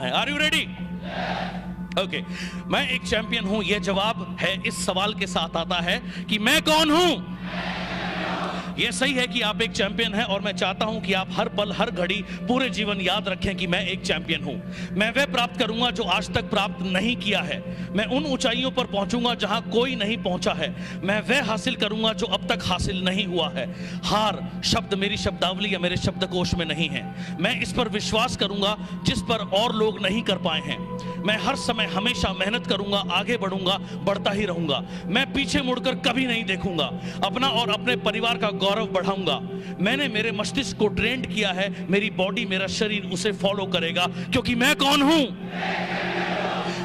है। Are you ready? Okay, मैं एक चैंपियन हूं, यह जवाब है इस सवाल के साथ आता है कि मैं कौन हूं। यह सही है कि आप एक चैंपियन हैं और मैं चाहता हूं कि आप हर पल हर घड़ी पूरे जीवन याद रखें कि मैं एक चैंपियन हूं। मैं वह प्राप्त करूंगा जो आज तक प्राप्त नहीं किया है। मैं उन ऊंचाइयों पर पहुंचूंगा जहां कोई नहीं पहुंचा है। मैं वह हासिल करूंगा जो अब तक हासिल नहीं हुआ है। हार शब्द मेरी शब्दावली या मेरे शब्दकोश में नहीं है। मैं इस पर विश्वास करूंगा जिस पर और लोग नहीं कर पाए हैं। मैं हर समय हमेशा मेहनत करूंगा, आगे बढ़ूंगा, बढ़ता ही रहूंगा। मैं पीछे मुड़कर कभी नहीं देखूंगा। अपना और अपने परिवार का गौरव बढ़ाऊंगा। मैंने मेरे मस्तिष्क को ट्रेंड किया है, मेरी बॉडी, मेरा शरीर उसे फॉलो करेगा, क्योंकि मैं कौन हूं।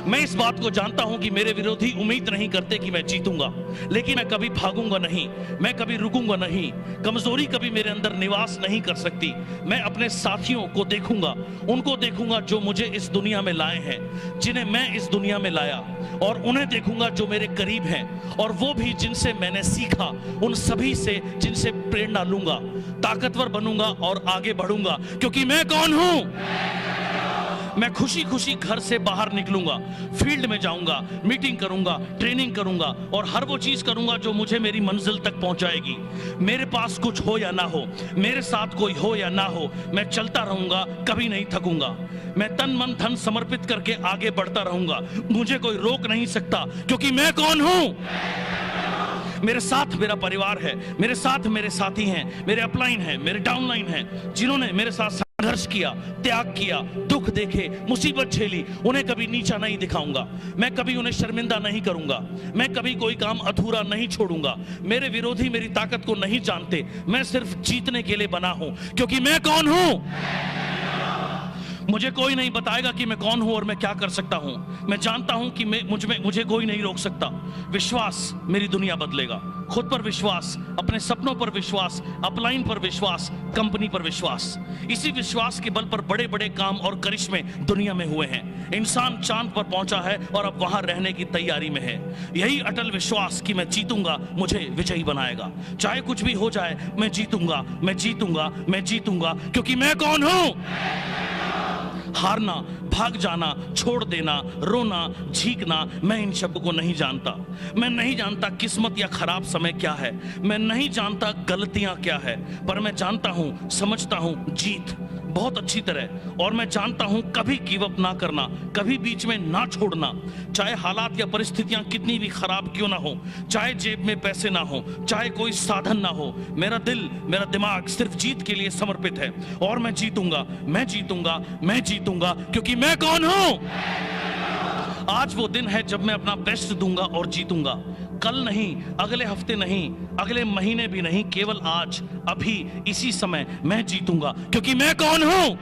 मैं इस बात को जानता हूं कि मेरे विरोधी उम्मीद नहीं करते कि मैं जीतूंगा, लेकिन मैं कभी भागूंगा नहीं, मैं कभी रुकूंगा नहीं। कमजोरी कभी मेरे अंदर निवास नहीं कर सकती। मैं अपने साथियों को देखूंगा, उनको देखूंगा जो मुझे इस दुनिया में लाए हैं, जिन्हें मैं इस दुनिया में लाया, और उन्हें देखूंगा जो मेरे करीब हैं, और वो भी जिनसे मैंने सीखा, उन सभी से जिनसे प्रेरणा लूंगा। ताकतवर बनूंगा और आगे बढ़ूंगा, क्योंकि मैं कौन हूं। मैं खुशी खुशी घर से बाहर निकलूंगा, फील्ड में जाऊंगा, मीटिंग करूंगा, ट्रेनिंग करूंगा, और हर वो चीज करूंगा जो मुझे मेरी मंजिल तक पहुंचाएगी। मेरे पास कुछ हो या ना हो, मेरे साथ कोई हो या ना हो, मैं चलता रहूंगा, कभी नहीं थकूंगा। मैं तन मन धन समर्पित करके आगे बढ़ता रहूंगा। मुझे कोई रोक नहीं सकता, क्योंकि मैं कौन हूं। मेरे साथ मेरा परिवार है, मेरे साथ मेरे साथी हैं, मेरे अपलाइन हैं, मेरे डाउनलाइन हैं, जिन्होंने मेरे साथ संघर्ष किया, त्याग किया, दुख देखे, मुसीबत झेली। उन्हें कभी नीचा नहीं दिखाऊंगा। मैं कभी उन्हें शर्मिंदा नहीं करूंगा। मैं कभी कोई काम अधूरा नहीं छोड़ूंगा। मेरे विरोधी मेरी ताकत को नहीं जानते। मैं सिर्फ जीतने के लिए बना हूं, क्योंकि मैं कौन हूं। मुझे कोई नहीं बताएगा कि मैं कौन हूं और मैं क्या कर सकता हूं। मैं जानता हूं कि मुझे कोई नहीं रोक सकता। विश्वास मेरी दुनिया बदलेगा। खुद पर विश्वास, अपने सपनों पर विश्वास, अपलाइन पर विश्वास, कंपनी पर विश्वास। इसी विश्वास के बल पर बड़े बड़े काम और करिश्मे दुनिया में हुए हैं। इंसान चांद पर पहुंचा है और अब वहां रहने की तैयारी में है। यही अटल विश्वास कि मैं जीतूंगा मुझे विजयी बनाएगा। चाहे कुछ भी हो जाए, मैं जीतूंगा, मैं जीतूंगा, मैं जीतूंगा, क्योंकि मैं कौन हूं। हारना, भाग जाना, छोड़ देना, रोना, झीकना, मैं इन शब्द को नहीं जानता। मैं नहीं जानता किस्मत या खराब समय क्या है। मैं नहीं जानता गलतियां क्या है, पर मैं जानता हूं, समझता हूं जीत बहुत अच्छी तरह। और मैं जानता हूं कभी गिव अप ना करना, कभी बीच में ना छोड़ना। चाहे हालात या परिस्थितियां कितनी भी खराब क्यों ना हो, चाहे जेब में पैसे ना हो, चाहे कोई साधन ना हो, मेरा दिल, मेरा दिमाग सिर्फ जीत के लिए समर्पित है। और मैं जीतूंगा, मैं जीतूंगा, मैं जीतूंगा, क्योंकि मैं कौन हूं। आज वो दिन है जब मैं अपना बेस्ट दूंगा और जीतूंगा। कल नहीं, अगले हफ्ते नहीं, अगले महीने भी नहीं, केवल आज, अभी, इसी समय मैं जीतूंगा, क्योंकि मैं कौन हूं।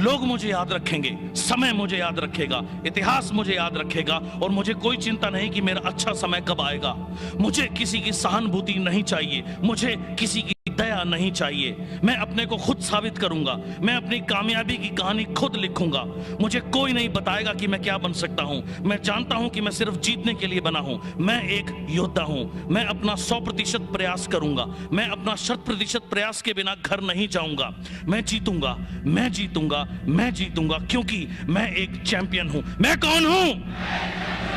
लोग मुझे याद रखेंगे, समय मुझे याद रखेगा, इतिहास मुझे याद रखेगा, और मुझे कोई चिंता नहीं कि मेरा अच्छा समय कब आएगा। मुझे किसी की सहानुभूति नहीं चाहिए, मुझे किसी की दया नहीं चाहिए। मैं अपने को खुद साबित करूंगा। मैं अपनी कामयाबी की कहानी खुद लिखूंगा। मुझे कोई नहीं बताएगा कि मैं क्या बन सकता हूं। मैं जानता हूं कि मैं सिर्फ जीतने के लिए बना हूं। मैं एक योद्धा हूं। मैं अपना 100% प्रयास करूंगा। मैं अपना 100% प्रयास के बिना घर नहीं जाऊंगा। मैं जीतूंगा, मैं जीतूंगा, मैं जीतूंगा, क्योंकि मैं एक चैंपियन हूं। मैं कौन हूं।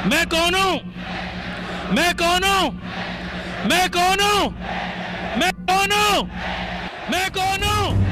मैं कौन हूं। मैं कौन हूं। मैं कौन हूं। मैं कौन हूं। मैं कौन हूं।